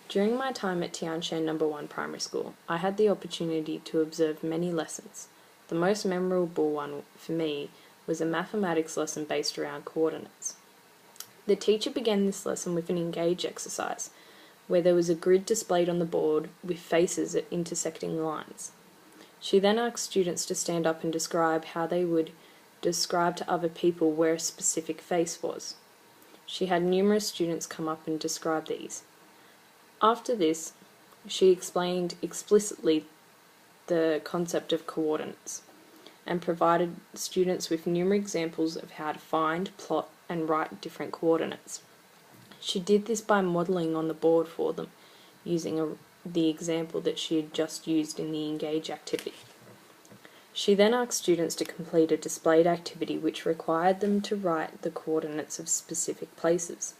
During my time at Tianshan No. 1 Primary School, I had the opportunity to observe many lessons. The most memorable one for me was a mathematics lesson based around coordinates. The teacher began this lesson with an engage exercise, where there was a grid displayed on the board with faces at intersecting lines. She then asked students to stand up and describe how they would describe to other people where a specific face was. She had numerous students come up and describe these. After this, she explained explicitly the concept of coordinates and provided students with numerous examples of how to find, plot, and write different coordinates. She did this by modelling on the board for them, using the example that she had just used in the Engage activity. She then asked students to complete a displayed activity which required them to write the coordinates of specific places.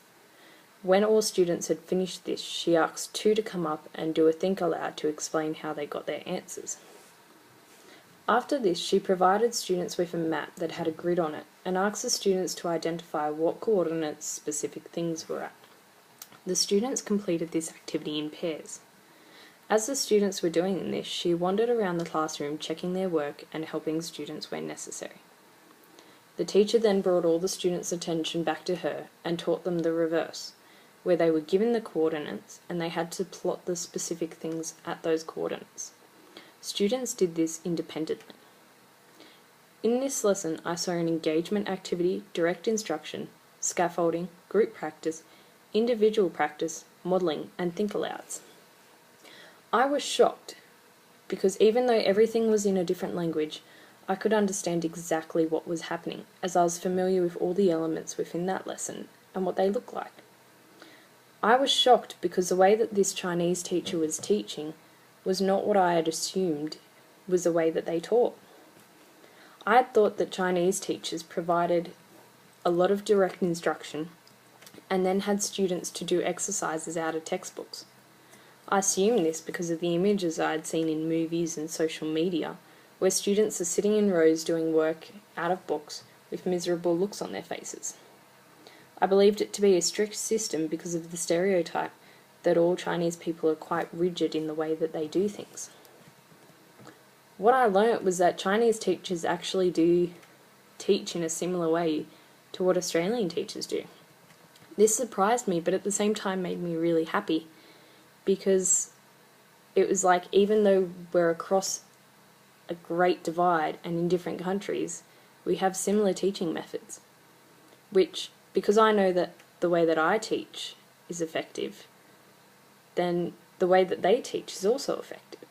When all students had finished this, she asked two to come up and do a think aloud to explain how they got their answers. After this, she provided students with a map that had a grid on it and asked the students to identify what coordinates specific things were at. The students completed this activity in pairs. As the students were doing this, she wandered around the classroom checking their work and helping students where necessary. The teacher then brought all the students' attention back to her and taught them the reverse, where they were given the coordinates and they had to plot the specific things at those coordinates. Students did this independently. In this lesson, I saw an engagement activity, direct instruction, scaffolding, group practice, individual practice, modelling, and think alouds. I was shocked because even though everything was in a different language, I could understand exactly what was happening as I was familiar with all the elements within that lesson and what they looked like. I was shocked because the way that this Chinese teacher was teaching was not what I had assumed was the way that they taught. I had thought that Chinese teachers provided a lot of direct instruction and then had students to do exercises out of textbooks. I assumed this because of the images I had seen in movies and social media, where students are sitting in rows doing work out of books with miserable looks on their faces. I believed it to be a strict system because of the stereotype that all Chinese people are quite rigid in the way that they do things. What I learnt was that Chinese teachers actually do teach in a similar way to what Australian teachers do. This surprised me, but at the same time made me really happy, because it was like, even though we're across a great divide and in different countries, we have similar teaching methods, which, because I know that the way that I teach is effective, then the way that they teach is also effective.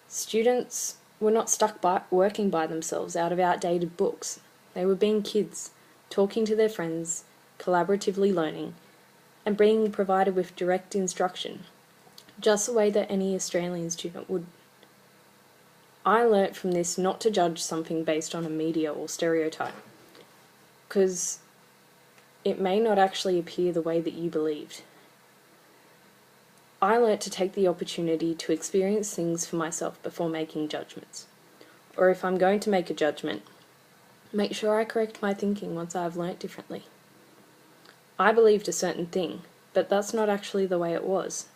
Students were not stuck working by themselves out of outdated books. They were being kids, talking to their friends, collaboratively learning, and being provided with direct instruction, just the way that any Australian student would. I learnt from this not to judge something based on a media or stereotype, because it may not actually appear the way that you believed. I learnt to take the opportunity to experience things for myself before making judgments. Or if I'm going to make a judgment, make sure I correct my thinking once I've learnt differently. I believed a certain thing, but that's not actually the way it was.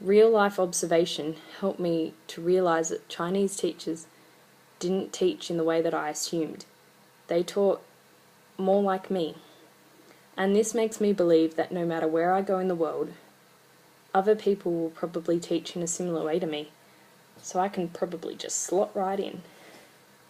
Real-life observation helped me to realise that Chinese teachers didn't teach in the way that I assumed. They taught more like me. And this makes me believe that no matter where I go in the world, other people will probably teach in a similar way to me, so I can probably just slot right in.